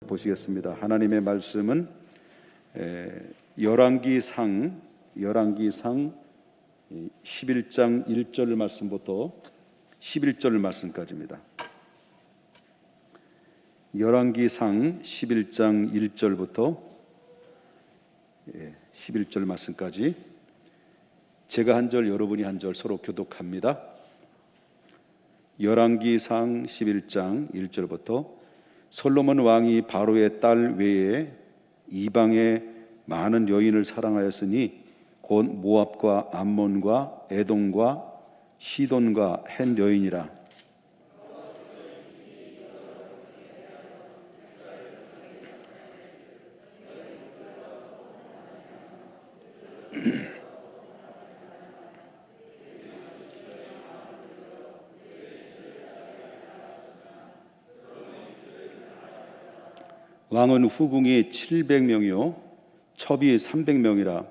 보시겠습니다. 하나님의 말씀은 열왕기상 11장 1절 말씀부터 11절 말씀까지입니다. 열왕기상 11장 1절부터 11절 말씀까지 제가 한 절 여러분이 한 절 서로 교독합니다. 열왕기상 11장 1절부터 솔로몬 왕이 바로의 딸 외에 이방의 많은 여인을 사랑하였으니 곧 모압과 암몬과 에돔과 시돈과 헷 여인이라. 왕은 후궁이 700명이요 첩이 300명이라.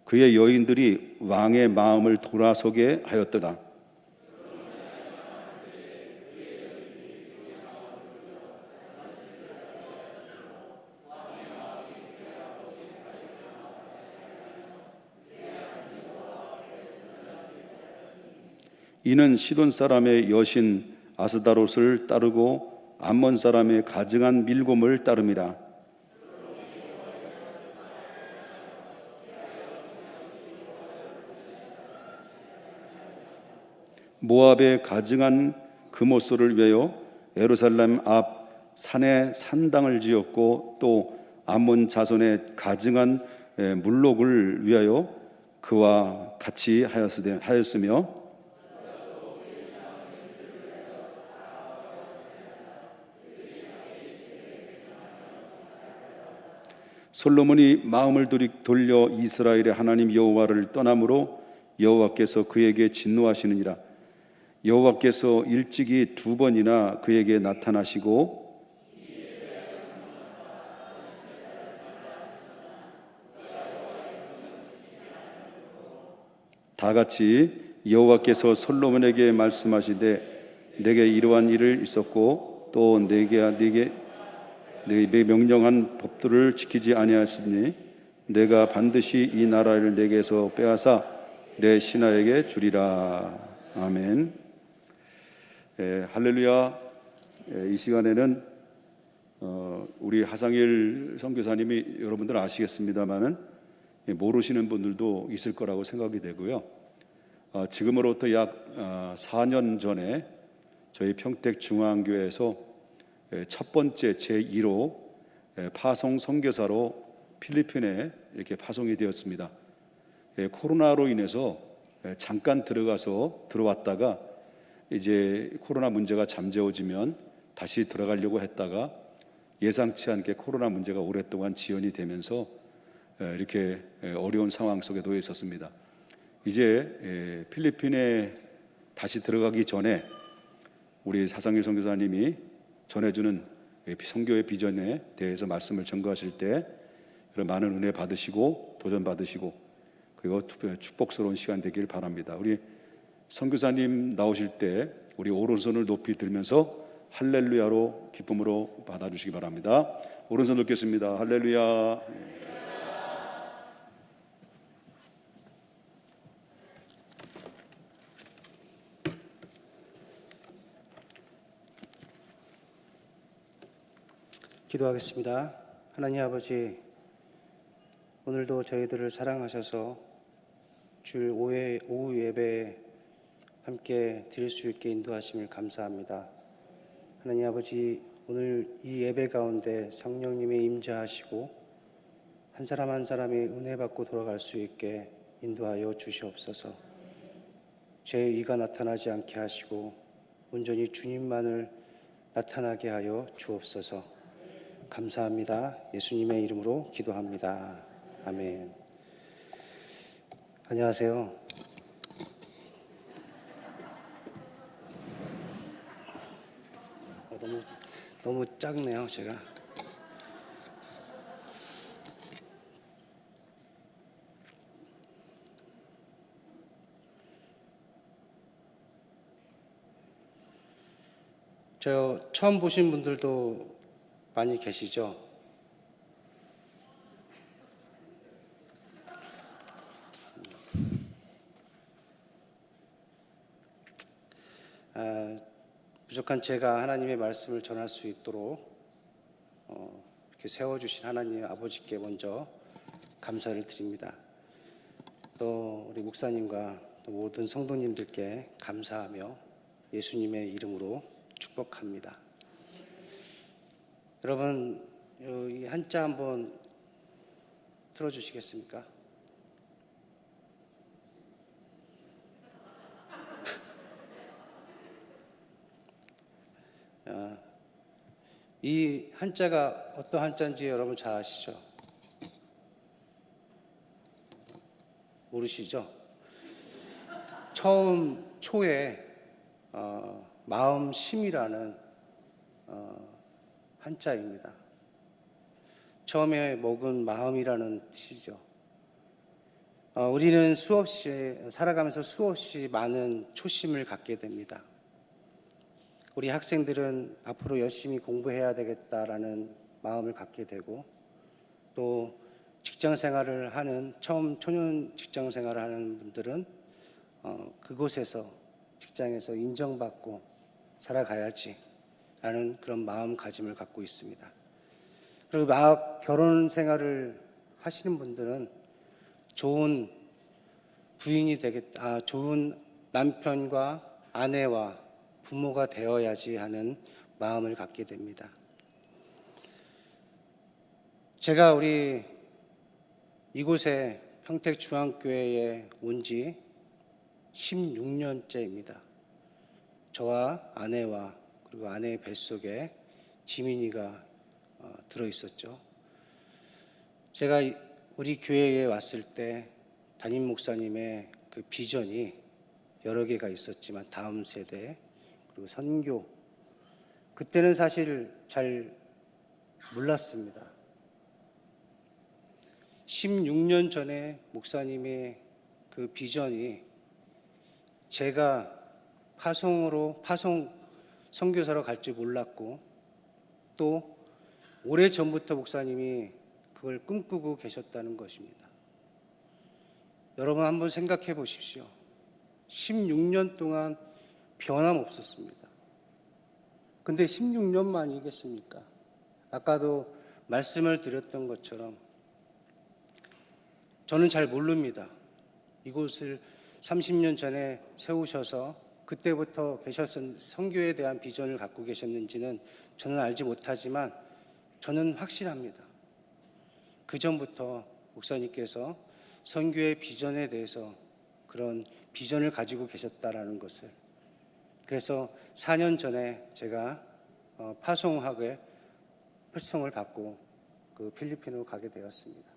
그의 여인들이 왕의 마음을 돌아서게 하였더라. 이는 시돈 사람의 여신 아스다롯을 따르고 암몬 사람의 가증한 밀곰을 따름이라. 모압의 가증한 금오소를 위하여 예루살렘 앞 산에 산당을 지었고 또 암몬 자손의 가증한 물록을 위하여 그와 같이 하였으며 솔로몬이 마음을 돌려 이스라엘의 하나님 여호와를 떠남으로 여호와께서 그에게 진노하시느니라. 여호와께서 일찍이 2번이나 그에게 나타나시고 다같이 여호와께서 솔로몬에게 말씀하시되 내게 이러한 일을 있었고 또 내게 명령한 법도를 지키지 아니하였으니 내가 반드시 이 나라를 내게서 빼앗아 내 신하에게 주리라. 아멘. 할렐루야. 이 시간에는 우리 하상일 선교사님이 여러분들 아시겠습니다만은 모르시는 분들도 있을 거라고 생각이 되고요. 지금으로부터 약 4년 전에 저희 평택중앙교회에서 첫 번째 제1호 파송 선교사로 필리핀에 이렇게 파송이 되었습니다. 코로나로 인해서 잠깐 들어왔다가 이제 코로나 문제가 잠재워지면 다시 들어가려고 했다가 예상치 않게 코로나 문제가 오랫동안 지연이 되면서 이렇게 어려운 상황 속에 놓여 있었습니다. 이제 필리핀에 다시 들어가기 전에 우리 사상일 선교사님이 전해주는 선교의 비전에 대해서 말씀을 전거하실 때 많은 은혜 받으시고 도전 받으시고 그리고 축복스러운 시간 되길 바랍니다. 우리 선교사님 나오실 때 우리 오른손을 높이 들면서 할렐루야로 기쁨으로 받아주시기 바랍니다. 오른손 높겠습니다. 할렐루야. 기도하겠습니다. 하나님 아버지, 오늘도 저희들을 사랑하셔서 주일 오후 예배에 함께 드릴 수 있게 인도하심을 감사합니다. 하나님 아버지, 오늘 이 예배 가운데 성령님이 임재하시고 한 사람 한 사람이 은혜 받고 돌아갈 수 있게 인도하여 주시옵소서. 죄의 의가 나타나지 않게 하시고 온전히 주님만을 나타나게 하여 주옵소서. 감사합니다. 예수님의 이름으로 기도합니다. 아멘. 안녕하세요. 너무 작네요, 제가. 저 처음 보신 분들도 많이 계시죠? 부족한 제가 하나님의 말씀을 전할 수 있도록 이렇게 세워주신 하나님 아버지께 먼저 감사를 드립니다. 또 우리 목사님과 또 모든 성도님들께 감사하며 예수님의 이름으로 축복합니다. 여러분, 이 한자 한번 틀어주시겠습니까? 이 한자가 어떤 한자인지 여러분 잘 아시죠? 모르시죠? 처음 초에 마음심이라는 한자입니다. 처음에 먹은 마음이라는 뜻이죠. 우리는 살아가면서 수없이 많은 초심을 갖게 됩니다. 우리 학생들은 앞으로 열심히 공부해야 되겠다라는 마음을 갖게 되고, 또 직장 생활을 하는 처음 초년 직장 생활을 하는 분들은 그곳에서 직장에서 인정받고 살아가야지 라는 그런 마음가짐을 갖고 있습니다. 그리고 막 결혼 생활을 하시는 분들은 좋은 부인이 되겠다, 좋은 남편과 아내와 부모가 되어야지 하는 마음을 갖게 됩니다. 제가 우리 이곳에 평택중앙교회에 온 지 16년째입니다. 저와 아내와 그리고 아내의 뱃속에 지민이가 들어있었죠. 제가 우리 교회에 왔을 때 담임 목사님의 그 비전이 여러 개가 있었지만 다음 세대 그리고 선교, 그때는 사실 잘 몰랐습니다. 16년 전에 목사님의 그 비전이 제가 파송 선교사로 갈 줄 몰랐고, 또 오래전부터 목사님이 그걸 꿈꾸고 계셨다는 것입니다. 여러분 한번 생각해 보십시오. 16년 동안 변함없었습니다. 근데 16년만이겠습니까? 아까도 말씀을 드렸던 것처럼 저는 잘 모릅니다. 이곳을 30년 전에 세우셔서 그때부터 계셨던 선교에 대한 비전을 갖고 계셨는지는 저는 알지 못하지만 저는 확실합니다. 그 전부터 목사님께서 선교의 비전에 대해서 그런 비전을 가지고 계셨다라는 것을, 그래서 4년 전에 제가 파송학의 풀송을 받고 그 필리핀으로 가게 되었습니다.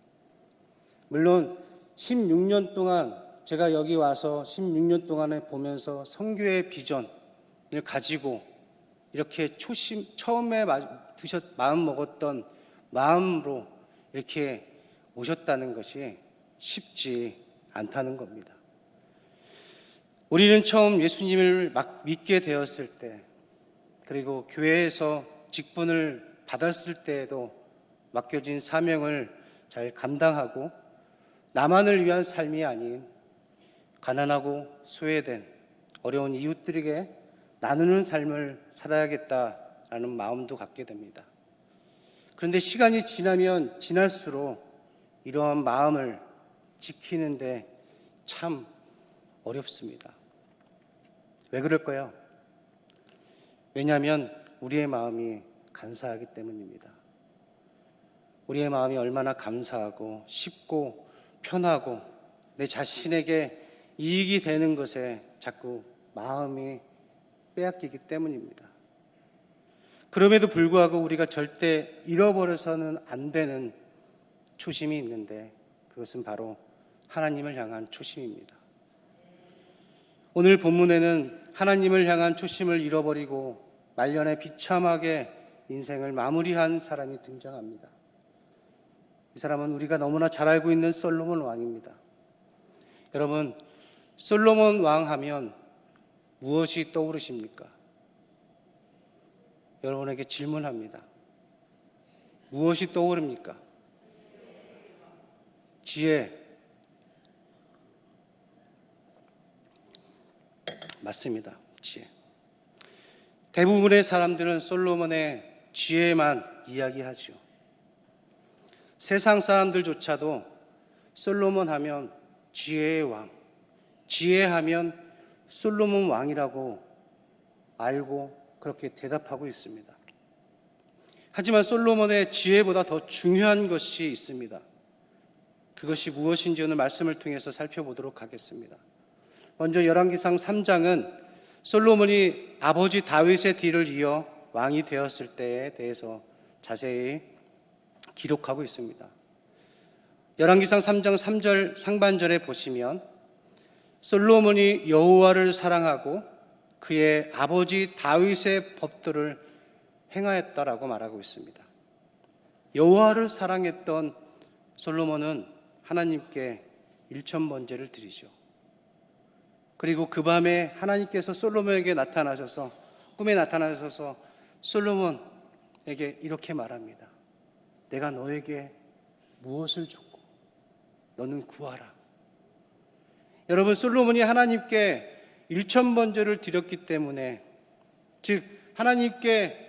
물론 16년 동안 제가 여기 와서 16년 동안에 보면서 선교의 비전을 가지고 이렇게 처음에 마음 먹었던 마음으로 이렇게 오셨다는 것이 쉽지 않다는 겁니다. 우리는 처음 예수님을 막 믿게 되었을 때, 그리고 교회에서 직분을 받았을 때에도 맡겨진 사명을 잘 감당하고 나만을 위한 삶이 아닌 가난하고 소외된 어려운 이웃들에게 나누는 삶을 살아야겠다라는 마음도 갖게 됩니다. 그런데 시간이 지나면 지날수록 이러한 마음을 지키는데 참 어렵습니다. 왜 그럴까요? 왜냐하면 우리의 마음이 간사하기 때문입니다. 우리의 마음이 얼마나 감사하고 쉽고 편하고 내 자신에게 이익이 되는 것에 자꾸 마음이 빼앗기기 때문입니다. 그럼에도 불구하고 우리가 절대 잃어버려서는 안 되는 초심이 있는데, 그것은 바로 하나님을 향한 초심입니다. 오늘 본문에는 하나님을 향한 초심을 잃어버리고 말년에 비참하게 인생을 마무리한 사람이 등장합니다. 이 사람은 우리가 너무나 잘 알고 있는 솔로몬 왕입니다. 여러분, 솔로몬 왕 하면 무엇이 떠오르십니까? 여러분에게 질문합니다. 무엇이 떠오릅니까? 지혜. 맞습니다. 지혜. 대부분의 사람들은 솔로몬의 지혜만 이야기하죠. 세상 사람들조차도 솔로몬 하면 지혜의 왕, 지혜하면 솔로몬 왕이라고 알고 그렇게 대답하고 있습니다. 하지만 솔로몬의 지혜보다 더 중요한 것이 있습니다. 그것이 무엇인지 오늘 말씀을 통해서 살펴보도록 하겠습니다. 먼저 열왕기상 3장은 솔로몬이 아버지 다윗의 뒤를 이어 왕이 되었을 때에 대해서 자세히 기록하고 있습니다. 열왕기상 3장 3절 상반절에 보시면 솔로몬이 여호와를 사랑하고 그의 아버지 다윗의 법도를 행하였다라고 말하고 있습니다. 여호와를 사랑했던 솔로몬은 하나님께 일천번제를 드리죠. 그리고 그 밤에 하나님께서 솔로몬에게 나타나셔서 꿈에 나타나셔서 솔로몬에게 이렇게 말합니다. 내가 너에게 무엇을 줬고 너는 구하라. 여러분, 솔로몬이 하나님께 일천번제를 드렸기 때문에, 즉 하나님께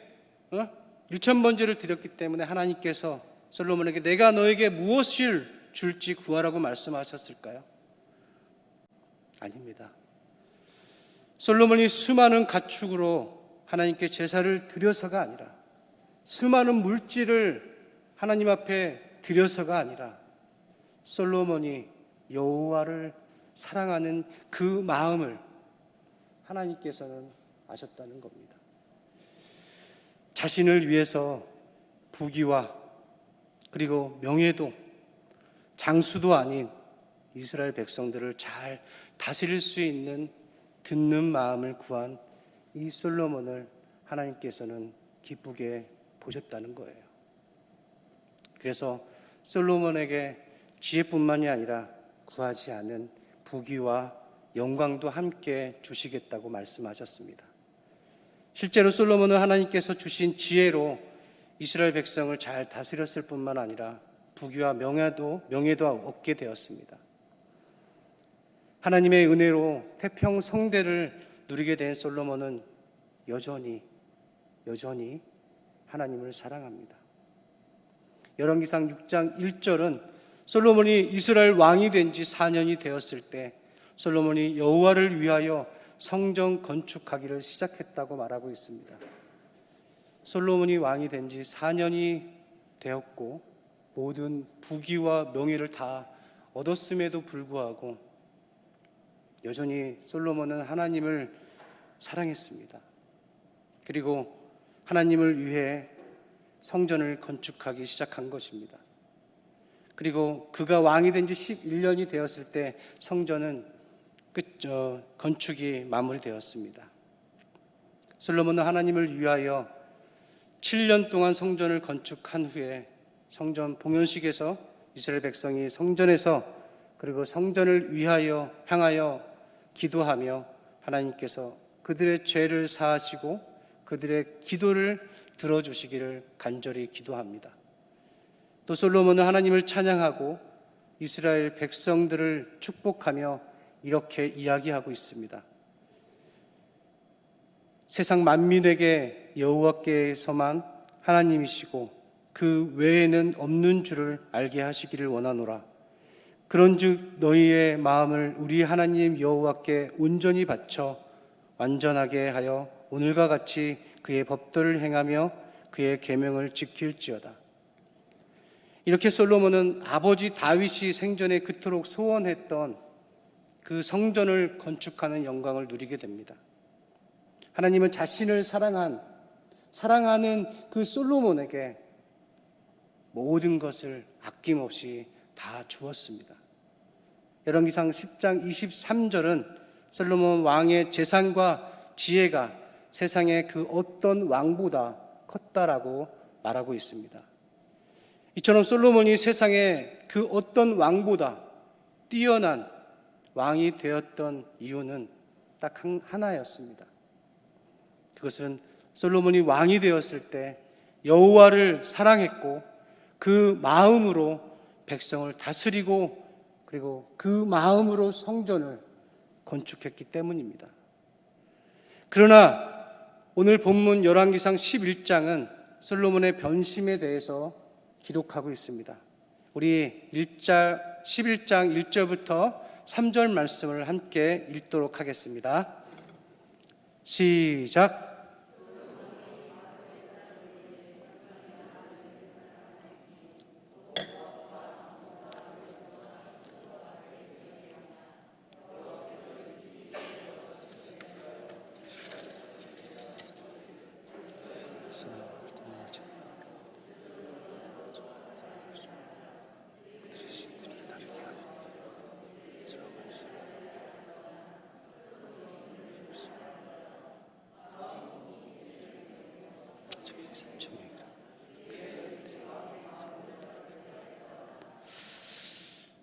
일천번제를 드렸기 때문에 하나님께서 솔로몬에게 내가 너에게 무엇을 줄지 구하라고 말씀하셨을까요? 아닙니다. 솔로몬이 수많은 가축으로 하나님께 제사를 드려서가 아니라, 수많은 물질을 하나님 앞에 드려서가 아니라, 솔로몬이 여호와를 사랑하는 그 마음을 하나님께서는 아셨다는 겁니다. 자신을 위해서 부귀와 그리고 명예도 장수도 아닌 이스라엘 백성들을 잘 다스릴 수 있는 듣는 마음을 구한 이 솔로몬을 하나님께서는 기쁘게 보셨다는 거예요. 그래서 솔로몬에게 지혜뿐만이 아니라 구하지 않은 부귀와 영광도 함께 주시겠다고 말씀하셨습니다. 실제로 솔로몬은 하나님께서 주신 지혜로 이스라엘 백성을 잘 다스렸을 뿐만 아니라 부귀와 명예도 얻게 되었습니다. 하나님의 은혜로 태평성대를 누리게 된 솔로몬은 여전히 하나님을 사랑합니다. 열왕기상 6장 1절은 솔로몬이 이스라엘 왕이 된 지 4년이 되었을 때 솔로몬이 여호와를 위하여 성전 건축하기를 시작했다고 말하고 있습니다. 솔로몬이 왕이 된 지 4년이 되었고 모든 부귀와 명예를 다 얻었음에도 불구하고 여전히 솔로몬은 하나님을 사랑했습니다. 그리고 하나님을 위해 성전을 건축하기 시작한 것입니다. 그리고 그가 왕이 된 지 11년이 되었을 때 성전은 건축이 마무리되었습니다. 솔로몬은 하나님을 위하여 7년 동안 성전을 건축한 후에 성전 봉헌식에서 이스라엘 백성이 성전에서 그리고 성전을 위하여 향하여 기도하며 하나님께서 그들의 죄를 사하시고 그들의 기도를 들어주시기를 간절히 기도합니다. 또 솔로몬은 하나님을 찬양하고 이스라엘 백성들을 축복하며 이렇게 이야기하고 있습니다. 세상 만민에게 여호와께서만 하나님이시고 그 외에는 없는 줄을 알게 하시기를 원하노라. 그런즉 너희의 마음을 우리 하나님 여호와께 온전히 바쳐 완전하게 하여 오늘과 같이 그의 법도를 행하며 그의 계명을 지킬지어다. 이렇게 솔로몬은 아버지 다윗이 생전에 그토록 소원했던 그 성전을 건축하는 영광을 누리게 됩니다. 하나님은 자신을 사랑하는 그 솔로몬에게 모든 것을 아낌없이 다 주었습니다. 열왕기상 10장 23절은 솔로몬 왕의 재산과 지혜가 세상의 그 어떤 왕보다 컸다라고 말하고 있습니다. 이처럼 솔로몬이 세상의 그 어떤 왕보다 뛰어난 왕이 되었던 이유는 딱 하나였습니다. 그것은 솔로몬이 왕이 되었을 때 여호와를 사랑했고 그 마음으로 백성을 다스리고 그리고 그 마음으로 성전을 건축했기 때문입니다. 그러나 오늘 본문 열왕기상 11장은 솔로몬의 변심에 대해서 기록하고 있습니다. 우리 11장 1절부터 3절 말씀을 함께 읽도록 하겠습니다. 시작.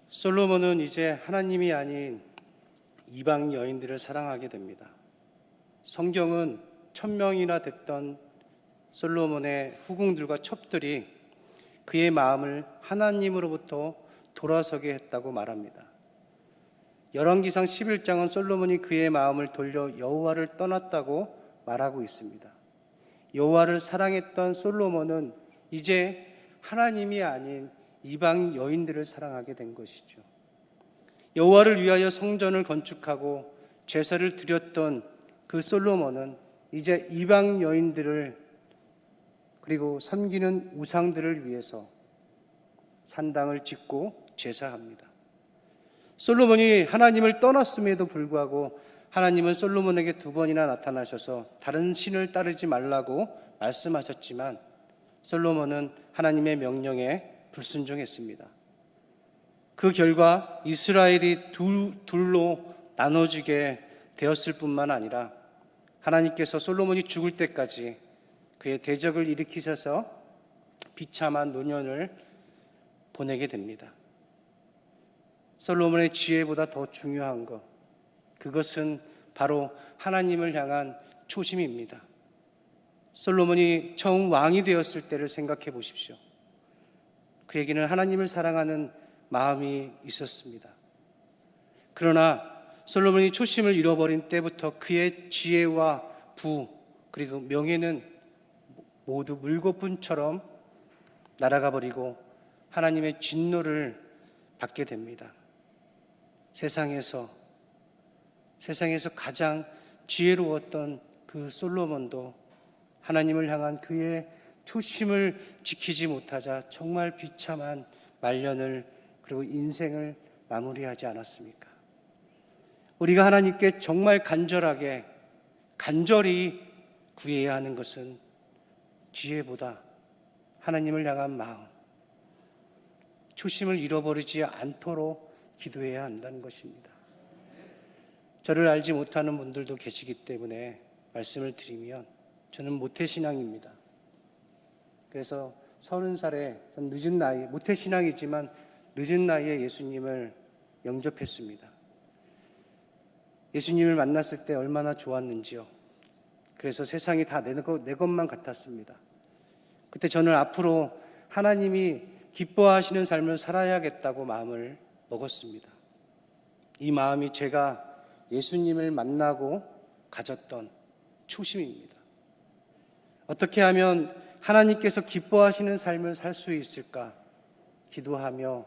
솔로몬은 이제 하나님이 아닌 이방 여인들을 사랑하게 됩니다. 성경은 1000명이나 됐던 솔로몬의 후궁들과 첩들이 그의 마음을 하나님으로부터 돌아서게 했다고 말합니다. 열왕기상 11장은 솔로몬이 그의 마음을 돌려 여호와를 떠났다고 말하고 있습니다. 여호와를 사랑했던 솔로몬은 이제 하나님이 아닌 이방 여인들을 사랑하게 된 것이죠. 여호와를 위하여 성전을 건축하고 제사를 드렸던 그 솔로몬은 이제 이방 여인들을 그리고 섬기는 우상들을 위해서 산당을 짓고 제사합니다. 솔로몬이 하나님을 떠났음에도 불구하고 하나님은 솔로몬에게 2번이나 나타나셔서 다른 신을 따르지 말라고 말씀하셨지만 솔로몬은 하나님의 명령에 불순종했습니다. 그 결과 이스라엘이 둘로 나눠지게 되었을 뿐만 아니라 하나님께서 솔로몬이 죽을 때까지 그의 대적을 일으키셔서 비참한 노년을 보내게 됩니다. 솔로몬의 지혜보다 더 중요한 것, 그것은 바로 하나님을 향한 초심입니다. 솔로몬이 처음 왕이 되었을 때를 생각해 보십시오. 그에게는 하나님을 사랑하는 마음이 있었습니다. 그러나 솔로몬이 초심을 잃어버린 때부터 그의 지혜와 부 그리고 명예는 모두 물거품처럼 날아가 버리고 하나님의 진노를 받게 됩니다. 세상에서 가장 지혜로웠던 그 솔로몬도 하나님을 향한 그의 초심을 지키지 못하자 정말 비참한 말년을 그리고 인생을 마무리하지 않았습니까? 우리가 하나님께 정말 간절히 구해야 하는 것은 지혜보다 하나님을 향한 마음, 초심을 잃어버리지 않도록 기도해야 한다는 것입니다. 저를 알지 못하는 분들도 계시기 때문에 말씀을 드리면 저는 모태신앙입니다. 그래서 30살에 늦은 나이, 모태신앙이지만 늦은 나이에 예수님을 영접했습니다. 예수님을 만났을 때 얼마나 좋았는지요. 그래서 세상이 다 내 것만 같았습니다. 그때 저는 앞으로 하나님이 기뻐하시는 삶을 살아야겠다고 마음을 먹었습니다. 이 마음이 제가 예수님을 만나고 가졌던 초심입니다. 어떻게 하면 하나님께서 기뻐하시는 삶을 살 수 있을까 기도하며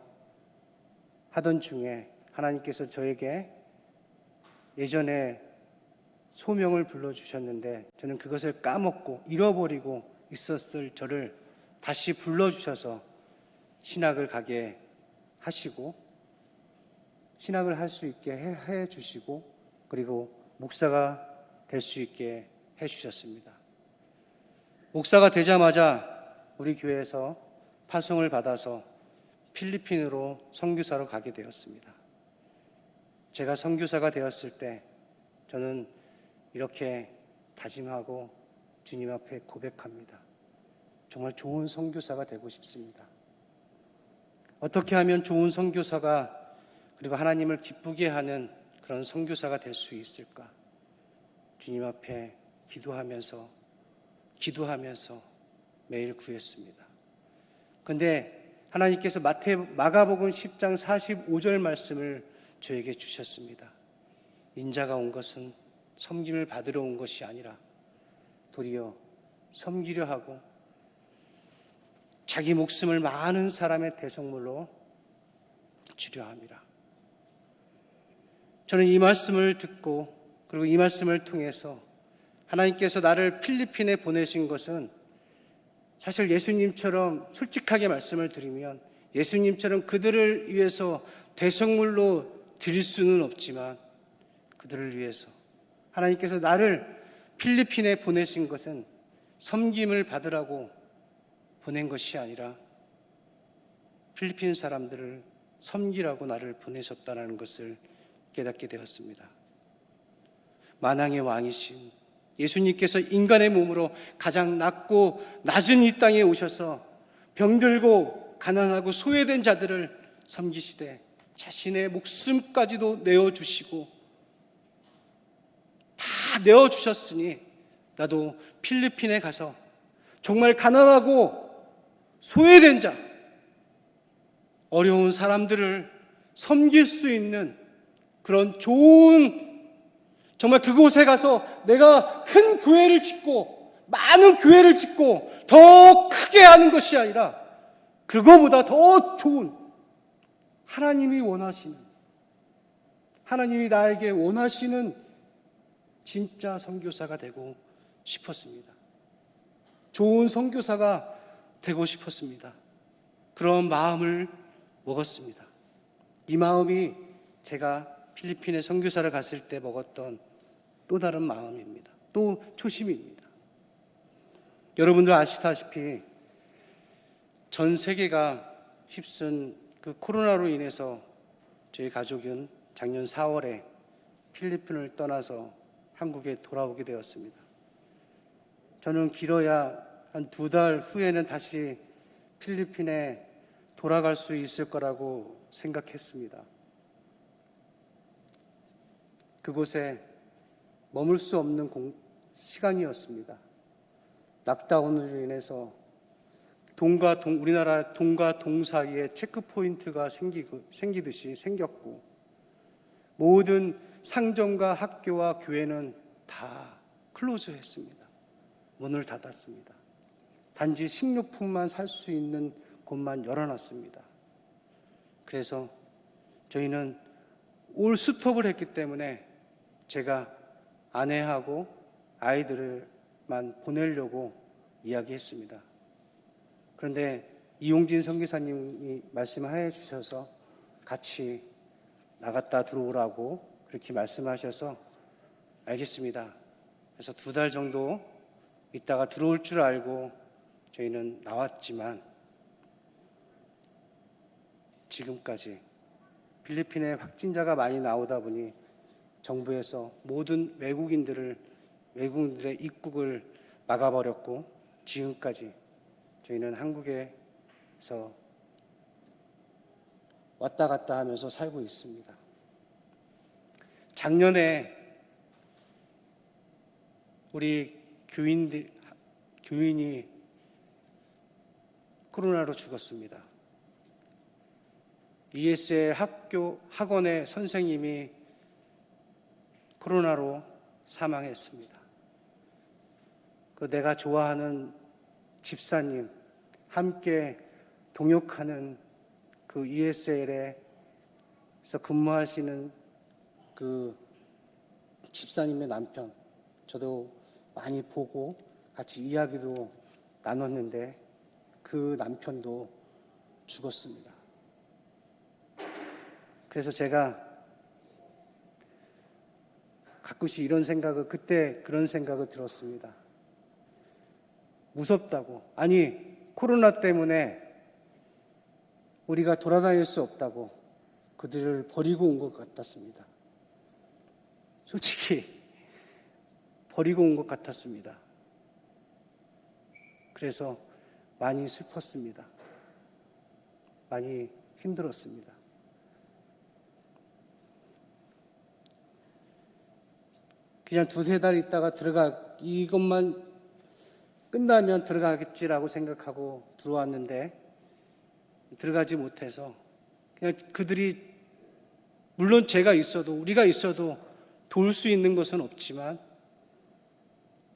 하던 중에 하나님께서 저에게 예전에 소명을 불러주셨는데 저는 그것을 까먹고 잃어버리고 있었을 저를 다시 불러주셔서 신학을 가게 하시고 신학을 할 수 있게 해 주시고 그리고 목사가 될 수 있게 해 주셨습니다. 목사가 되자마자 우리 교회에서 파송을 받아서 필리핀으로 선교사로 가게 되었습니다. 제가 선교사가 되었을 때 저는 이렇게 다짐하고 주님 앞에 고백합니다. 정말 좋은 선교사가 되고 싶습니다. 어떻게 하면 좋은 선교사가 그리고 하나님을 기쁘게 하는 그런 선교사가 될 수 있을까? 주님 앞에 기도하면서 매일 구했습니다. 그런데 하나님께서 마가복음 10장 45절 말씀을 저에게 주셨습니다. 인자가 온 것은 섬김을 받으러 온 것이 아니라 도리어 섬기려 하고 자기 목숨을 많은 사람의 대속물로 주려 함이라. 저는 이 말씀을 듣고 그리고 이 말씀을 통해서 하나님께서 나를 필리핀에 보내신 것은 사실 예수님처럼 솔직하게 말씀을 드리면 예수님처럼 그들을 위해서 대속물로 드릴 수는 없지만 그들을 위해서 하나님께서 나를 필리핀에 보내신 것은 섬김을 받으라고 보낸 것이 아니라 필리핀 사람들을 섬기라고 나를 보내셨다는 것을 깨닫게 되었습니다. 만왕의 왕이신 예수님께서 인간의 몸으로 가장 낮고 낮은 이 땅에 오셔서 병들고 가난하고 소외된 자들을 섬기시되 자신의 목숨까지도 내어주시고 다 내어주셨으니 나도 필리핀에 가서 정말 가난하고 소외된 자, 어려운 사람들을 섬길 수 있는 그런 좋은 정말 그곳에 가서 내가 큰 교회를 짓고 많은 교회를 짓고 더 크게 하는 것이 아니라 그거보다 더 좋은 하나님이 원하시는 하나님이 나에게 원하시는 진짜 선교사가 되고 싶었습니다. 좋은 선교사가 되고 싶었습니다. 그런 마음을 먹었습니다. 이 마음이 제가 필리핀에 선교사를 갔을 때 먹었던 또 다른 마음입니다. 또 초심입니다. 여러분들 아시다시피 전 세계가 휩쓴 그 코로나로 인해서 저희 가족은 작년 4월에 필리핀을 떠나서 한국에 돌아오게 되었습니다. 저는 길어야 한 2달 후에는 다시 필리핀에 돌아갈 수 있을 거라고 생각했습니다. 그곳에 머물 수 없는 시간이었습니다. 락다운으로 인해서 우리나라 동과 동 사이에 체크포인트가 생기듯이 생겼고 모든 상점과 학교와 교회는 다 클로즈했습니다. 문을 닫았습니다. 단지 식료품만 살 수 있는 곳만 열어놨습니다. 그래서 저희는 올 스톱을 했기 때문에 제가 아내하고 아이들만 보내려고 이야기했습니다. 그런데 이용진 선교사님이 말씀해 주셔서 같이 나갔다 들어오라고 그렇게 말씀하셔서 알겠습니다. 그래서 2달 정도 있다가 들어올 줄 알고 저희는 나왔지만 지금까지 필리핀에 확진자가 많이 나오다 보니 정부에서 모든 외국인들의 입국을 막아버렸고 지금까지 저희는 한국에서 왔다 갔다 하면서 살고 있습니다. 작년에 우리 교인이 코로나로 죽었습니다. ESL 학원의 선생님이 코로나로 사망했습니다. 내가 좋아하는 집사님, 함께 동역하는 그 ESL에서 근무하시는 그 집사님의 남편, 저도 많이 보고 같이 이야기도 나눴는데 그 남편도 죽었습니다. 그래서 제가 가끔씩 그때 그런 생각을 들었습니다. 무섭다고. 아니, 코로나 때문에 우리가 돌아다닐 수 없다고 그들을 버리고 온 것 같았습니다. 솔직히 버리고 온 것 같았습니다. 그래서 많이 슬펐습니다. 많이 힘들었습니다. 그냥 2-3달 있다가 이것만 끝나면 들어가겠지라고 생각하고 들어왔는데 들어가지 못해서 그냥 그들이 물론 제가 있어도 우리가 있어도 도울 수 있는 것은 없지만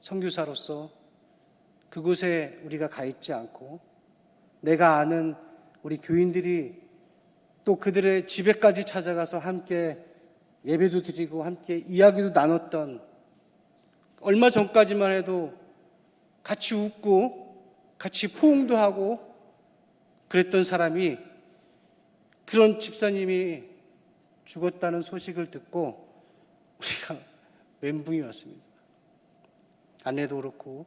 선교사로서 그곳에 우리가 가 있지 않고 내가 아는 우리 교인들이 또 그들의 집에까지 찾아가서 함께 예배도 드리고 함께 이야기도 나눴던 얼마 전까지만 해도 같이 웃고 같이 포옹도 하고 그랬던 사람이 그런 집사님이 죽었다는 소식을 듣고 우리가 멘붕이 왔습니다. 아내도 그렇고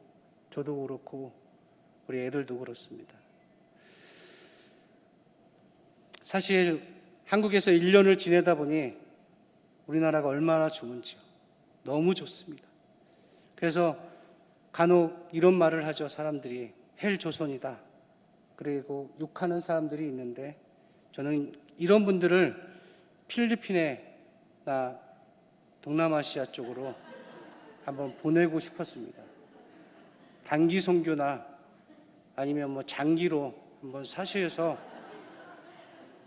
저도 그렇고 우리 애들도 그렇습니다. 사실 한국에서 1년을 지내다 보니 우리나라가 얼마나 좋은지요. 너무 좋습니다. 그래서 간혹 이런 말을 하죠. 사람들이 헬 조선이다. 그리고 욕하는 사람들이 있는데 저는 이런 분들을 필리핀에나 동남아시아 쪽으로 한번 보내고 싶었습니다. 단기 선교나 아니면 뭐 장기로 한번 사셔서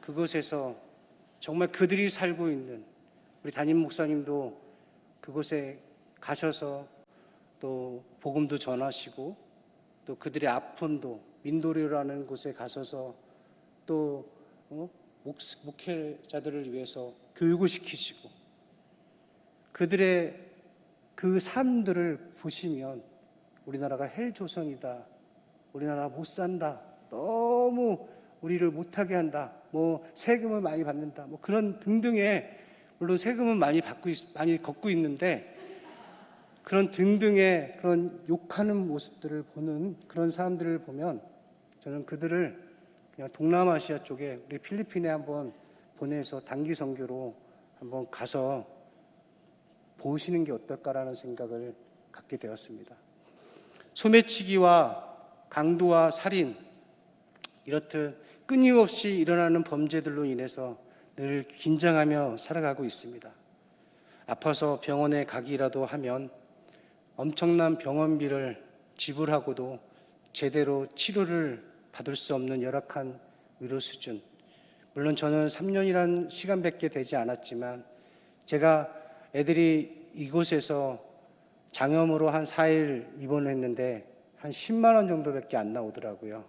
그곳에서 정말 그들이 살고 있는 우리 담임 목사님도 그곳에 가셔서 또 복음도 전하시고 또 그들의 아픔도 민도리라는 곳에 가셔서 또 목회자들을 위해서 교육을 시키시고 그들의 그 삶들을 보시면 우리나라가 헬조선이다. 우리나라 못 산다. 너무 우리를 못하게 한다. 뭐 세금을 많이 받는다. 뭐 그런 등등의 물론 세금은 많이 걷고 있는데 그런 등등의 그런 욕하는 모습들을 보는 그런 사람들을 보면 저는 그들을 그냥 동남아시아 쪽에 우리 필리핀에 한번 보내서 단기 선교로 한번 가서 보시는 게 어떨까라는 생각을 갖게 되었습니다. 소매치기와 강도와 살인 이렇듯 끊임없이 일어나는 범죄들로 인해서 늘 긴장하며 살아가고 있습니다. 아파서 병원에 가기라도 하면 엄청난 병원비를 지불하고도 제대로 치료를 받을 수 없는 열악한 의료 수준. 물론 저는 3년이라는 시간밖에 되지 않았지만 제가 애들이 이곳에서 장염으로 한 4일 입원했는데 한 10만 원 정도밖에 안 나오더라고요.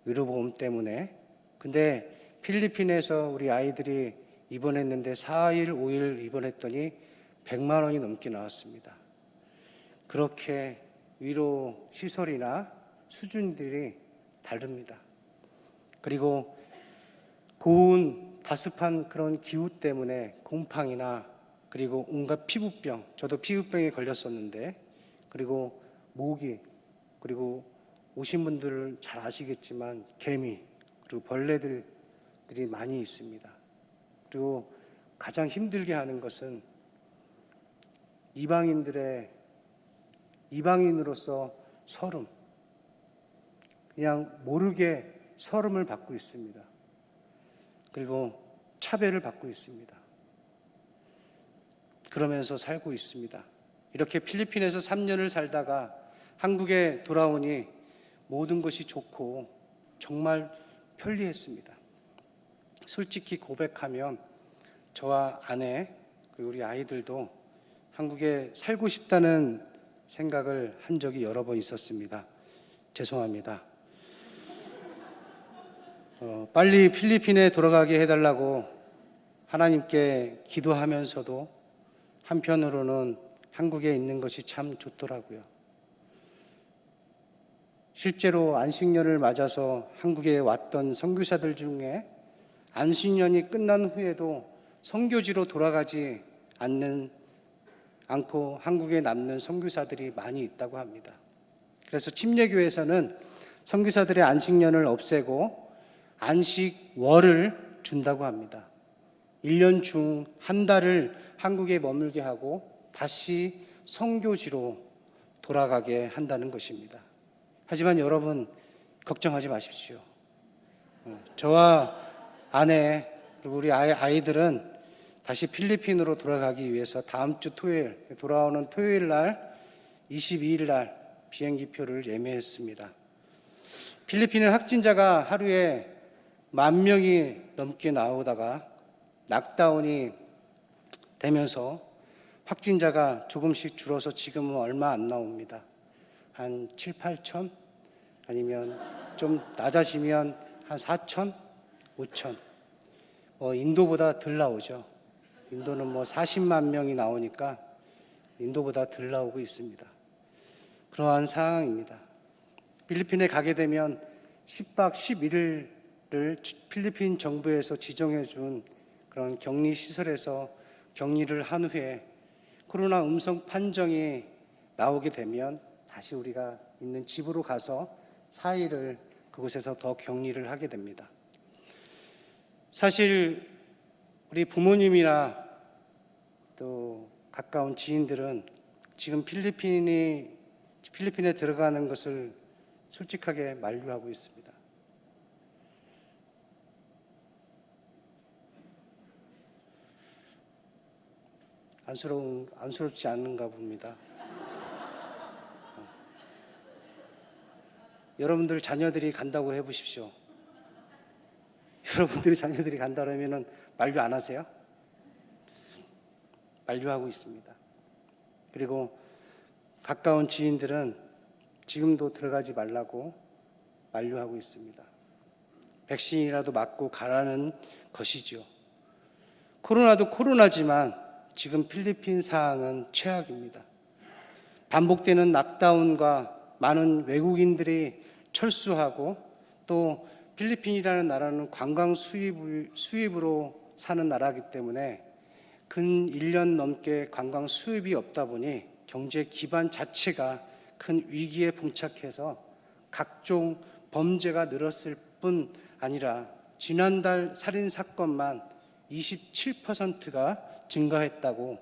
의료보험 때문에. 근데 필리핀에서 우리 아이들이 입원했는데 4일, 5일 입원했더니 100만 원이 넘게 나왔습니다. 그렇게 위로 시설이나 수준들이 다릅니다. 그리고 고온, 다습한 그런 기후 때문에 곰팡이나 그리고 온갖 피부병, 저도 피부병에 걸렸었는데 그리고 모기, 그리고 오신 분들은 잘 아시겠지만 개미, 그리고 벌레들이 많이 있습니다. 그리고 가장 힘들게 하는 것은 이방인으로서 서름, 그냥 모르게 서름을 받고 있습니다. 그리고 차별을 받고 있습니다. 그러면서 살고 있습니다. 이렇게 필리핀에서 3년을 살다가 한국에 돌아오니 모든 것이 좋고 정말 편리했습니다. 솔직히 고백하면 저와 아내 그리고 우리 아이들도 한국에 살고 싶다는 생각을 한 적이 여러 번 있었습니다. 죄송합니다. 빨리 필리핀에 돌아가게 해달라고 하나님께 기도하면서도 한편으로는 한국에 있는 것이 참 좋더라고요. 실제로 안식년을 맞아서 한국에 왔던 선교사들 중에 안식년이 끝난 후에도 선교지로 돌아가지 않고 한국에 남는 선교사들이 많이 있다고 합니다. 그래서 침례교회에서는 선교사들의 안식년을 없애고 안식월을 준다고 합니다. 1년 중 한 달을 한국에 머물게 하고 다시 선교지로 돌아가게 한다는 것입니다. 하지만 여러분 걱정하지 마십시오. 저와 아내 그리고 우리 아이들은 다시 필리핀으로 돌아가기 위해서 다음 주 토요일 돌아오는 토요일 날 22일 날 비행기표를 예매했습니다. 필리핀의 확진자가 하루에 10,000명이 넘게 나오다가 락다운이 되면서 확진자가 조금씩 줄어서 지금은 얼마 안 나옵니다. 한 7, 8천? 아니면 좀 낮아지면 한 4천? 5천? 인도보다 덜 나오죠. 인도는 40만 명이 나오니까 인도보다 덜 나오고 있습니다. 그러한 상황입니다. 필리핀에 가게 되면 10박 11일을 필리핀 정부에서 지정해 준 그런 격리 시설에서 격리를 한 후에 코로나 음성 판정이 나오게 되면 다시 우리가 있는 집으로 가서 4일을 그곳에서 더 격리를 하게 됩니다. 사실 우리 부모님이나 또 가까운 지인들은 지금 필리핀에 들어가는 것을 솔직하게 만류하고 있습니다. 안쓰럽지 않은가 봅니다. 여러분들 자녀들이 간다고 해보십시오. 여러분들이 자녀들이 간다 그러면 만류 안 하세요? 만류하고 있습니다. 그리고 가까운 지인들은 지금도 들어가지 말라고 만류하고 있습니다. 백신이라도 맞고 가라는 것이죠. 코로나도 코로나지만 지금 필리핀 상황은 최악입니다. 반복되는 락다운과 많은 외국인들이 철수하고 또 필리핀이라는 나라는 관광 수입으로 사는 나라이기 때문에 근 1년 넘게 관광 수입이 없다 보니 경제 기반 자체가 큰 위기에 봉착해서 각종 범죄가 늘었을 뿐 아니라 지난달 살인 사건만 27%가 증가했다고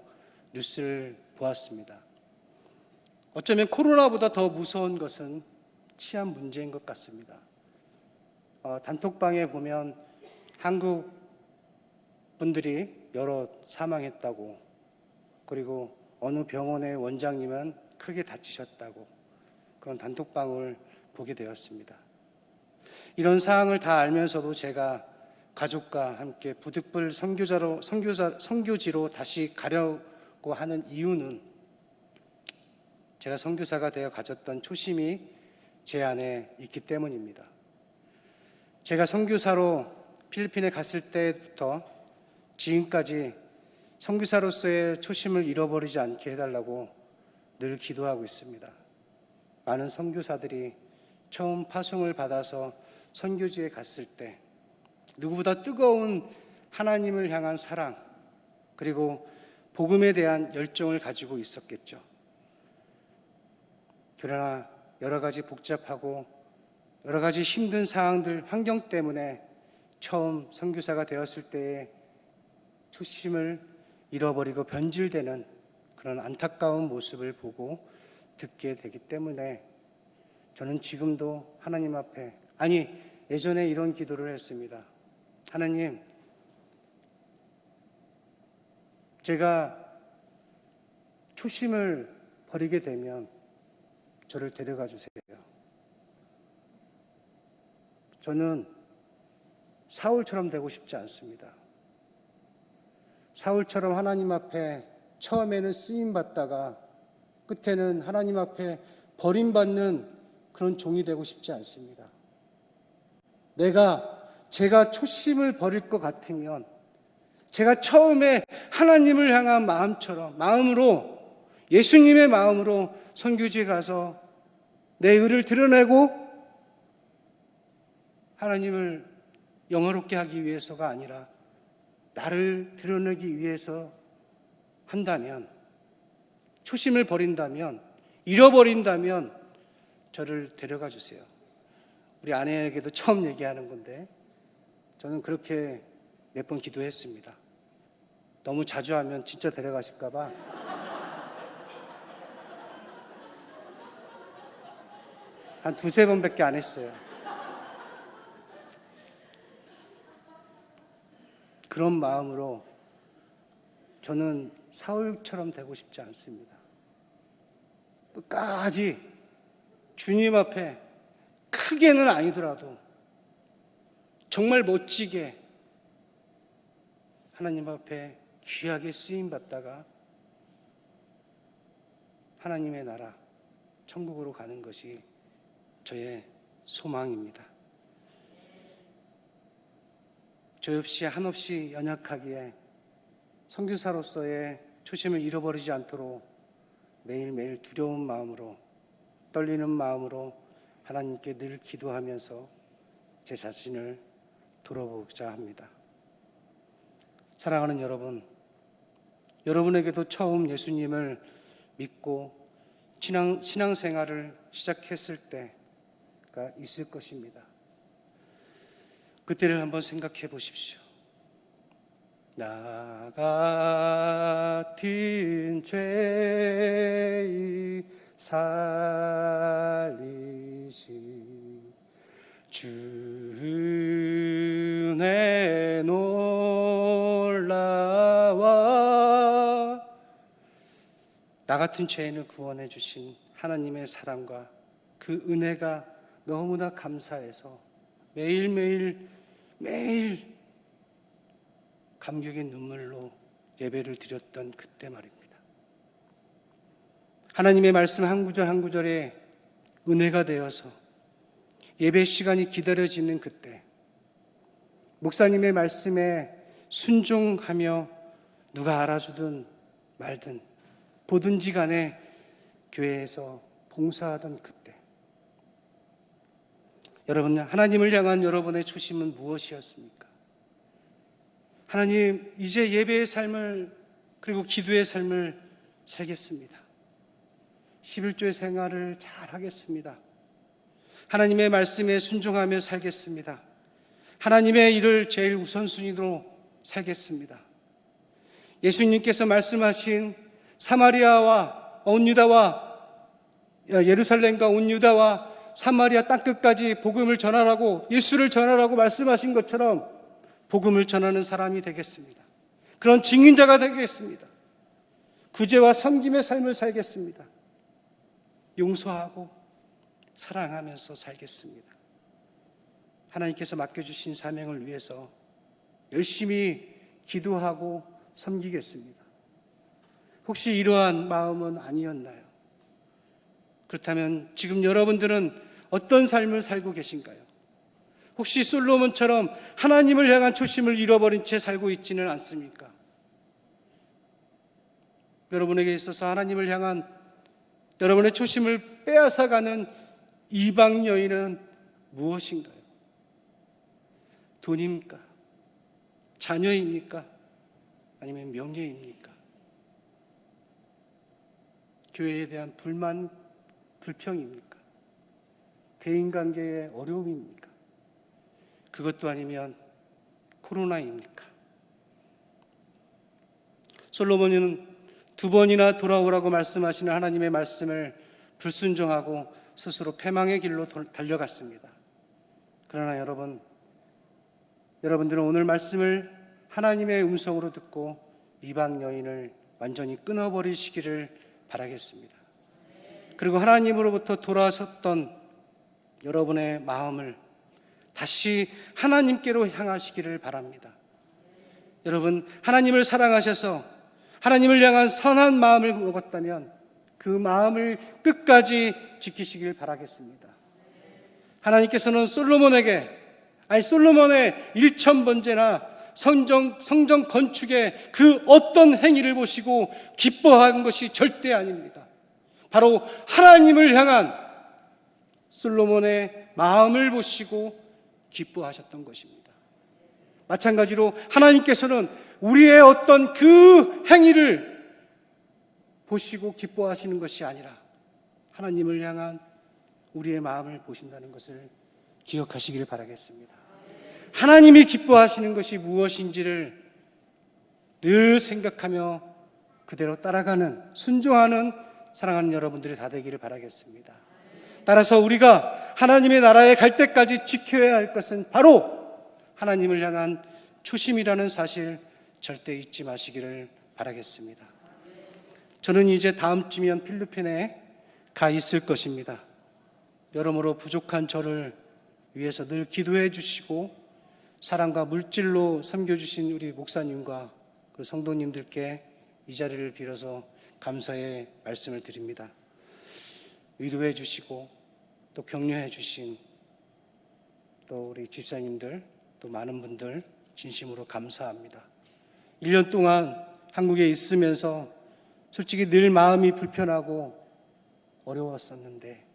뉴스를 보았습니다. 어쩌면 코로나보다 더 무서운 것은 치안 문제인 것 같습니다. 단톡방에 보면 한국 분들이 여러 사망했다고, 그리고 어느 병원의 원장님은 크게 다치셨다고 그런 단톡방을 보게 되었습니다. 이런 사항을 다 알면서도 제가 가족과 함께 부득불 선교지로 다시 가려고 하는 이유는 제가 선교사가 되어 가졌던 초심이 제 안에 있기 때문입니다. 제가 선교사로 필리핀에 갔을 때부터 지금까지 선교사로서의 초심을 잃어버리지 않게 해달라고 늘 기도하고 있습니다. 많은 선교사들이 처음 파송을 받아서 선교지에 갔을 때 누구보다 뜨거운 하나님을 향한 사랑, 그리고 복음에 대한 열정을 가지고 있었겠죠. 그러나 여러 가지 복잡하고 여러 가지 힘든 상황들, 환경 때문에 처음 선교사가 되었을 때의 초심을 잃어버리고 변질되는 그런 안타까운 모습을 보고 듣게 되기 때문에 저는 지금도 하나님 앞에, 예전에 이런 기도를 했습니다. 하나님, 제가 초심을 버리게 되면 저를 데려가 주세요. 저는 사울처럼 되고 싶지 않습니다. 사울처럼 하나님 앞에 처음에는 쓰임받다가 끝에는 하나님 앞에 버림받는 그런 종이 되고 싶지 않습니다. 제가 초심을 버릴 것 같으면 제가 처음에 하나님을 향한 마음으로 예수님의 마음으로 선교지에 가서 내 의를 드러내고 하나님을 영화롭게 하기 위해서가 아니라 나를 드러내기 위해서 한다면, 초심을 버린다면, 잃어버린다면 저를 데려가 주세요. 우리 아내에게도 처음 얘기하는 건데 저는 그렇게 몇 번 기도했습니다. 너무 자주 하면 진짜 데려가실까 봐 한 두세 번밖에 안 했어요. 그런 마음으로 저는 사울처럼 되고 싶지 않습니다. 끝까지 주님 앞에 크게는 아니더라도 정말 멋지게 하나님 앞에 귀하게 쓰임받다가 하나님의 나라 천국으로 가는 것이 저의 소망입니다. 저 역시 한없이 연약하기에 선교사로서의 초심을 잃어버리지 않도록 매일매일 두려운 마음으로, 떨리는 마음으로 하나님께 늘 기도하면서 제 자신을 돌아보고자 합니다. 사랑하는 여러분, 여러분에게도 처음 예수님을 믿고 신앙생활을 시작했을 때가 있을 것입니다. 그때를 한번 생각해 보십시오. 나 같은 죄의 살리시 주의 놀라와 나 같은 죄인을 구원해 주신 하나님의 사랑과 그 은혜가 너무나 감사해서 매일 감격의 눈물로 예배를 드렸던 그때 말입니다. 하나님의 말씀 한 구절 한 구절에 은혜가 되어서 예배 시간이 기다려지는 그때, 목사님의 말씀에 순종하며 누가 알아주든 말든 보든지 간에 교회에서 봉사하던 그때, 여러분, 하나님을 향한 여러분의 초심은 무엇이었습니까? 하나님, 이제 예배의 삶을 그리고 기도의 삶을 살겠습니다. 11조의 생활을 잘 하겠습니다. 하나님의 말씀에 순종하며 살겠습니다. 하나님의 일을 제일 우선순위로 살겠습니다. 예수님께서 말씀하신 사마리아와 온 유다와 예루살렘과 온 유다와 사마리아 땅끝까지 복음을 전하라고, 예수를 전하라고 말씀하신 것처럼 복음을 전하는 사람이 되겠습니다. 그런 증인자가 되겠습니다. 구제와 섬김의 삶을 살겠습니다. 용서하고 사랑하면서 살겠습니다. 하나님께서 맡겨주신 사명을 위해서 열심히 기도하고 섬기겠습니다. 혹시 이러한 마음은 아니었나요? 그렇다면 지금 여러분들은 어떤 삶을 살고 계신가요? 혹시 솔로몬처럼 하나님을 향한 초심을 잃어버린 채 살고 있지는 않습니까? 여러분에게 있어서 하나님을 향한 여러분의 초심을 빼앗아가는 이방 여인은 무엇인가요? 돈입니까? 자녀입니까? 아니면 명예입니까? 교회에 대한 불만, 불평입니까? 대인관계의 어려움입니까? 그것도 아니면 코로나입니까? 솔로몬은 2번이나 돌아오라고 말씀하시는 하나님의 말씀을 불순종하고 스스로 패망의 길로 달려갔습니다. 그러나 여러분들은 오늘 말씀을 하나님의 음성으로 듣고 이방 여인을 완전히 끊어버리시기를 바라겠습니다. 그리고 하나님으로부터 돌아섰던 여러분의 마음을 다시 하나님께로 향하시기를 바랍니다. 여러분, 하나님을 사랑하셔서 하나님을 향한 선한 마음을 먹었다면 그 마음을 끝까지 지키시길 바라겠습니다. 하나님께서는 솔로몬의 1000번째나 성전 건축의 그 어떤 행위를 보시고 기뻐한 것이 절대 아닙니다. 바로 하나님을 향한 솔로몬의 마음을 보시고 기뻐하셨던 것입니다. 마찬가지로 하나님께서는 우리의 어떤 그 행위를 보시고 기뻐하시는 것이 아니라 하나님을 향한 우리의 마음을 보신다는 것을 기억하시기를 바라겠습니다. 하나님이 기뻐하시는 것이 무엇인지를 늘 생각하며 그대로 따라가는, 순종하는 사랑하는 여러분들이 다 되기를 바라겠습니다. 따라서 우리가 하나님의 나라에 갈 때까지 지켜야 할 것은 바로 하나님을 향한 초심이라는 사실 절대 잊지 마시기를 바라겠습니다. 저는 이제 다음 주면 필리핀에 가 있을 것입니다. 여러모로 부족한 저를 위해서 늘 기도해 주시고 사랑과 물질로 섬겨주신 우리 목사님과 그 성도님들께 이 자리를 빌어서 감사의 말씀을 드립니다. 위로해 주시고 또 격려해 주신 또 우리 집사님들 또 많은 분들 진심으로 감사합니다. 1년 동안 한국에 있으면서 솔직히 늘 마음이 불편하고 어려웠었는데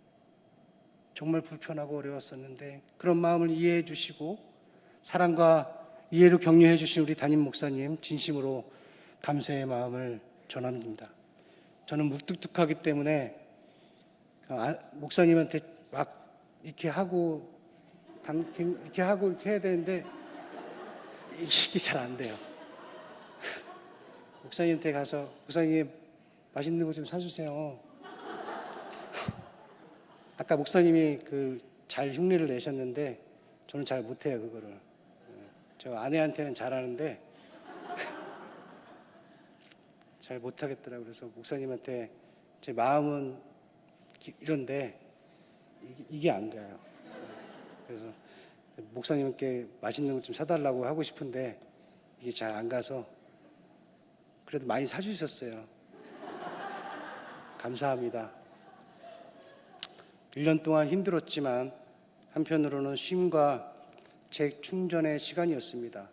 정말 불편하고 어려웠었는데 그런 마음을 이해해 주시고 사랑과 이해로 격려해 주신 우리 담임 목사님 진심으로 감사의 마음을 전합니다. 저는 무뚝뚝하기 때문에 목사님한테 막 이렇게 하고 이렇게 해야 되는데 이게 잘 안 돼요. 목사님한테 가서 목사님 맛있는 거 좀 사주세요. 아까 목사님이 잘 흉내를 내셨는데 저는 잘 못해요 그거를. 저 아내한테는 잘하는데 잘 못하겠더라고요. 그래서 목사님한테 제 마음은 이런데 이게 안 가요. 그래서 목사님께 맛있는 거 좀 사달라고 하고 싶은데 이게 잘 안 가서 그래도 많이 사주셨어요. 감사합니다. 1년 동안 힘들었지만 한편으로는 쉼과 재충전의 시간이었습니다.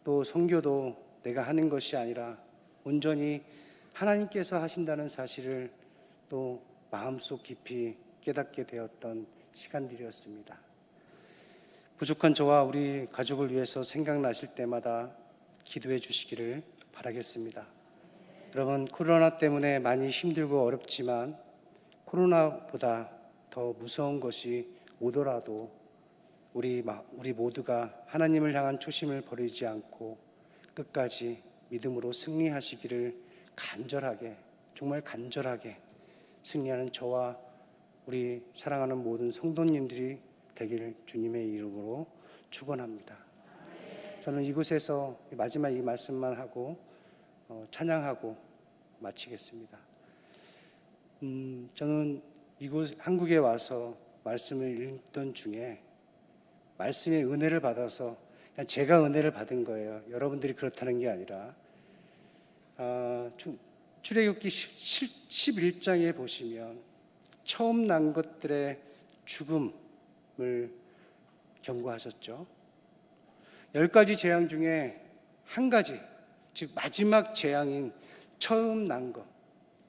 또 선교도 내가 하는 것이 아니라 온전히 하나님께서 하신다는 사실을 또 마음속 깊이 깨닫게 되었던 시간들이었습니다. 부족한 저와 우리 가족을 위해서 생각나실 때마다 기도해 주시기를 바라겠습니다. 여러분, 코로나 때문에 많이 힘들고 어렵지만 코로나보다 더 무서운 것이 오더라도 우리 모두가 하나님을 향한 초심을 버리지 않고 끝까지 믿음으로 승리하시기를 간절하게, 정말 간절하게 승리하는 저와 우리 사랑하는 모든 성도님들이 되기를 주님의 이름으로 축원합니다. 저는 이곳에서 마지막 이 말씀만 하고 찬양하고 마치겠습니다. 저는 이곳 한국에 와서 말씀을 읽던 중에 말씀의 은혜를 받아서 그냥 제가 은혜를 받은 거예요. 여러분들이 그렇다는 게 아니라 출애굽기 11장에 보시면 처음 난 것들의 죽음을 경고하셨죠. 10가지 재앙 중에 한 가지, 즉 마지막 재앙인 처음 난 것,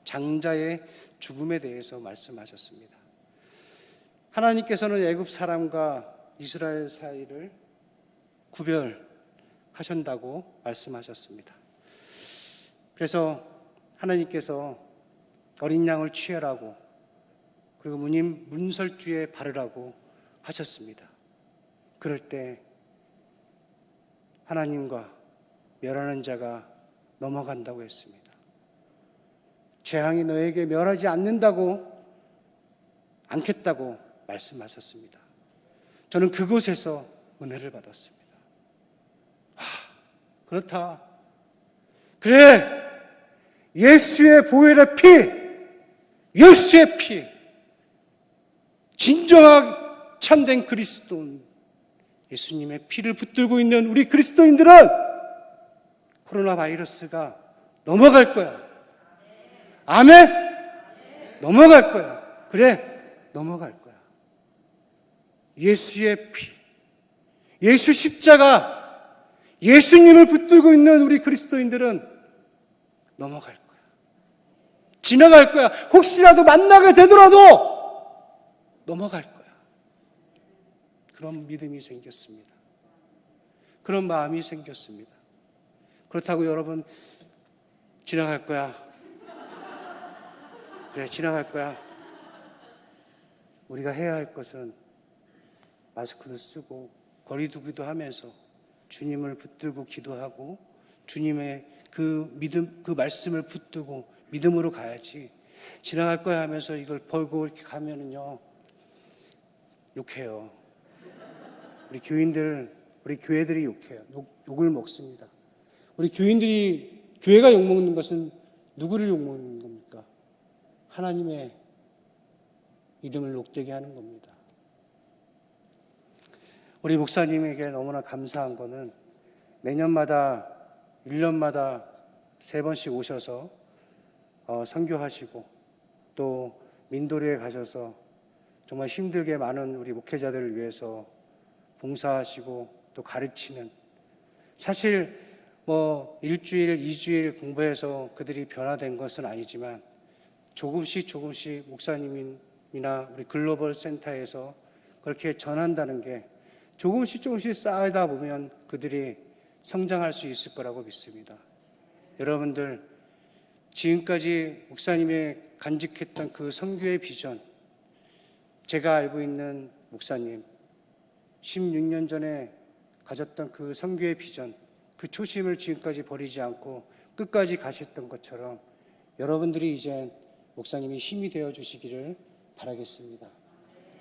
장자의 죽음에 대해서 말씀하셨습니다. 하나님께서는 애굽 사람과 이스라엘 사이를 구별하신다고 말씀하셨습니다. 그래서 하나님께서 어린 양을 취하라고 그리고 문설주에 바르라고 하셨습니다. 그럴 때 하나님과 멸하는 자가 넘어간다고 했습니다. 재앙이 너에게 멸하지 않겠다고 말씀하셨습니다. 저는 그곳에서 은혜를 받았습니다. 그렇다. 그래, 예수의 보혈의 피, 예수의 피, 진정한 참된 그리스도인 예수님의 피를 붙들고 있는 우리 그리스도인들은 코로나 바이러스가 넘어갈 거야. 아멘? 넘어갈 거야. 그래, 넘어갈 거야. 예수의 피, 예수 십자가, 예수님을 붙들고 있는 우리 그리스도인들은 넘어갈 거야. 지나갈 거야. 혹시라도 만나게 되더라도 넘어갈 거야. 그런 믿음이 생겼습니다. 그런 마음이 생겼습니다. 그렇다고 여러분 지나갈 거야. 그래, 지나갈 거야. 우리가 해야 할 것은 마스크도 쓰고 거리 두기도 하면서 주님을 붙들고 기도하고 주님의 그 믿음, 그 말씀을 붙들고 믿음으로 가야지. 지나갈 거야 하면서 이걸 벌고 이렇게 가면은요, 욕해요. 우리 교인들, 우리 교회들이 욕해요. 욕을 먹습니다. 우리 교회가 욕먹는 것은 누구를 욕먹는 겁니까? 하나님의 이름을 녹되게 하는 겁니다. 우리 목사님에게 너무나 감사한 거는 매년마다 1년마다 3번씩 오셔서 선교하시고 또 민도리에 가셔서 정말 힘들게 많은 우리 목회자들을 위해서 봉사하시고 또 가르치는, 사실 뭐 1주일, 2주일 공부해서 그들이 변화된 것은 아니지만 조금씩 목사님이나 우리 글로벌 센터에서 그렇게 전한다는 게 조금씩 쌓이다 보면 그들이 성장할 수 있을 거라고 믿습니다. 여러분들, 지금까지 목사님의 간직했던 그 선교의 비전, 제가 알고 있는 목사님 16년 전에 가졌던 그 선교의 비전, 그 초심을 지금까지 버리지 않고 끝까지 가셨던 것처럼 여러분들이 이제 목사님이 힘이 되어 주시기를 바라겠습니다.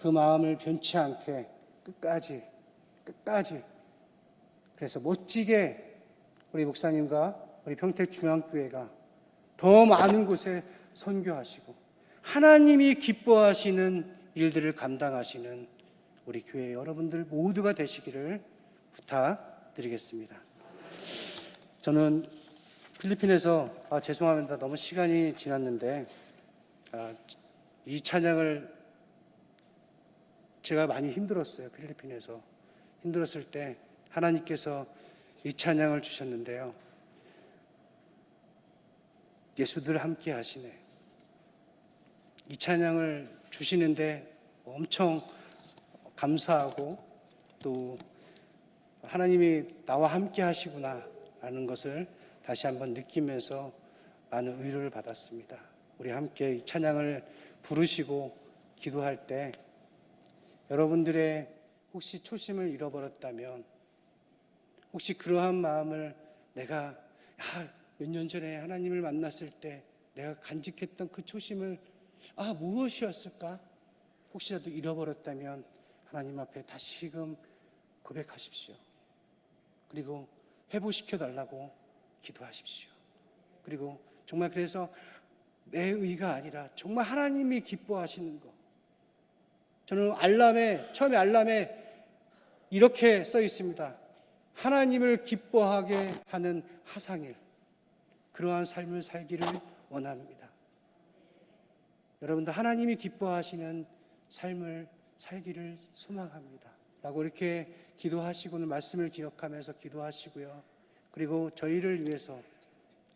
그 마음을 변치 않게 끝까지 그래서 멋지게 우리 목사님과 우리 평택중앙교회가 더 많은 곳에 선교하시고 하나님이 기뻐하시는 일들을 감당하시는 우리 교회 여러분들 모두가 되시기를 부탁드리겠습니다. 저는 필리핀에서 죄송합니다. 너무 시간이 지났는데 이 찬양을 제가 많이 힘들었어요. 필리핀에서 힘들었을 때 하나님께서 이 찬양을 주셨는데요. 예수들 함께 하시네. 이 찬양을 주시는데 엄청 감사하고 또 하나님이 나와 함께 하시구나 라는 것을 다시 한번 느끼면서 많은 위로를 받았습니다. 우리 함께 이 찬양을 부르시고 기도할 때 여러분들의 혹시 초심을 잃어버렸다면, 혹시 그러한 마음을 내가 몇 년 전에 하나님을 만났을 때 내가 간직했던 그 초심을 무엇이었을까? 혹시라도 잃어버렸다면 하나님 앞에 다시금 고백하십시오. 그리고 회복시켜 달라고 기도하십시오. 그리고 정말 그래서 내 의가 아니라 정말 하나님이 기뻐하시는 것. 저는 처음에 알람에 이렇게 써 있습니다. 하나님을 기뻐하게 하는 하상일. 그러한 삶을 살기를 원합니다. 여러분들 하나님이 기뻐하시는 삶을 살기를 소망합니다. 라고 이렇게 기도하시고는 말씀을 기억하면서 기도하시고요. 그리고 저희를 위해서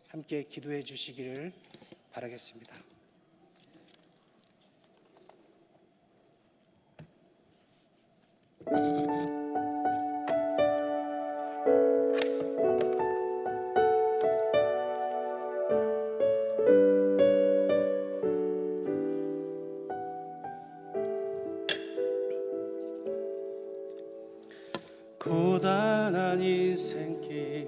함께 기도해 주시기를 바라겠습니다. 고단한 인생길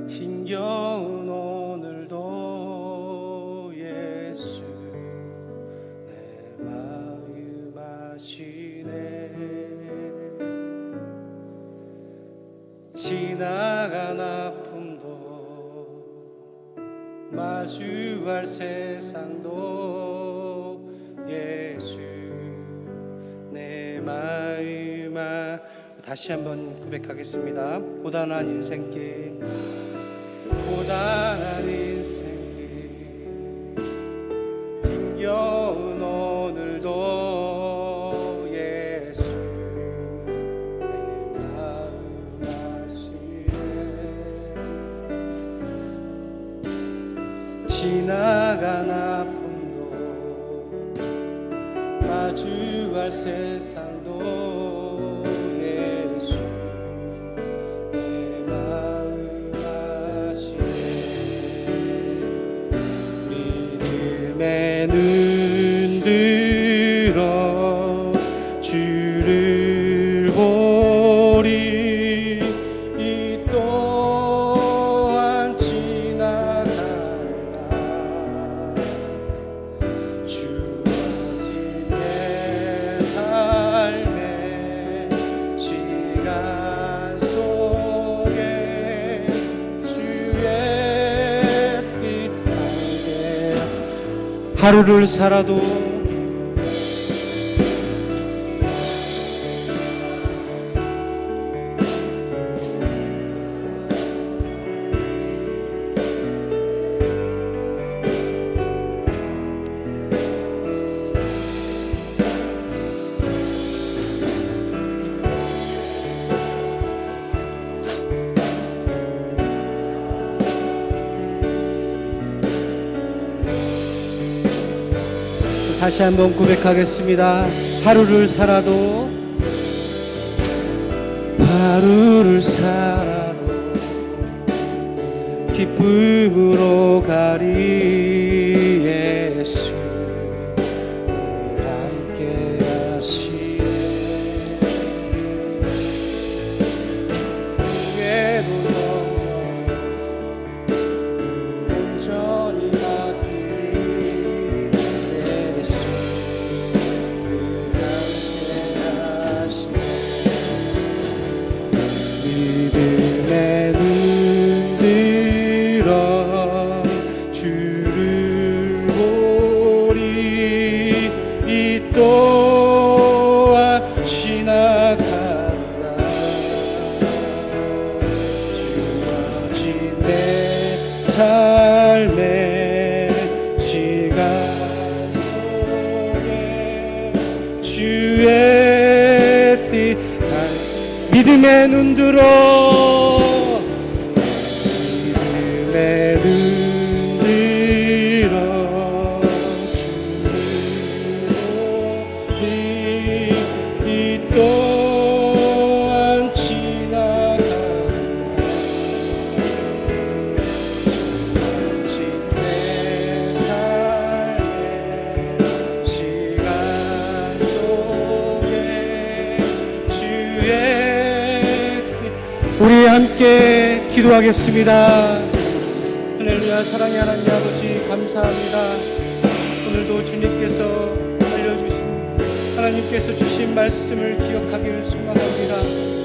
힘겨운 오늘도 예수 내 마음 아시네. 지나간 아픔도 마주할 세상도 예수 내 마음 다시 한번 고백하겠습니다. 고단한 인생길 힘겨운 오늘도 예수 내 마음 아시네. 지나간 아픔도 마주할 세상도 예수 내 마음 아시네. 믿음의 눈 들어 주를 보리. 이 또한 지나가라. 주어진 내 삶의 시간 속에 주의 뜻 알게 하루를 살아도 다시 한번 고백하겠습니다. 하루를 살아도 기쁨으로 가리 예수 함께 하시네. 후회도 온전히 맡기리 예수 함께 하시네. 믿음의 눈 들어 주를 보리. 이 또한 지나간다. 주어진 내 삶의 시간 속에 주의 뜻 믿음의 눈 들어 주를 보리. 이 또한 지나간다. 주어진 내 삶의 시간 속에 주의 우리 함께 기도하겠습니다. 할렐루야. 사랑의 하나님 아버지 감사합니다. 오늘도 주님께서 알려주신 하나님께서 주신 말씀을 기억하기를 소망합니다.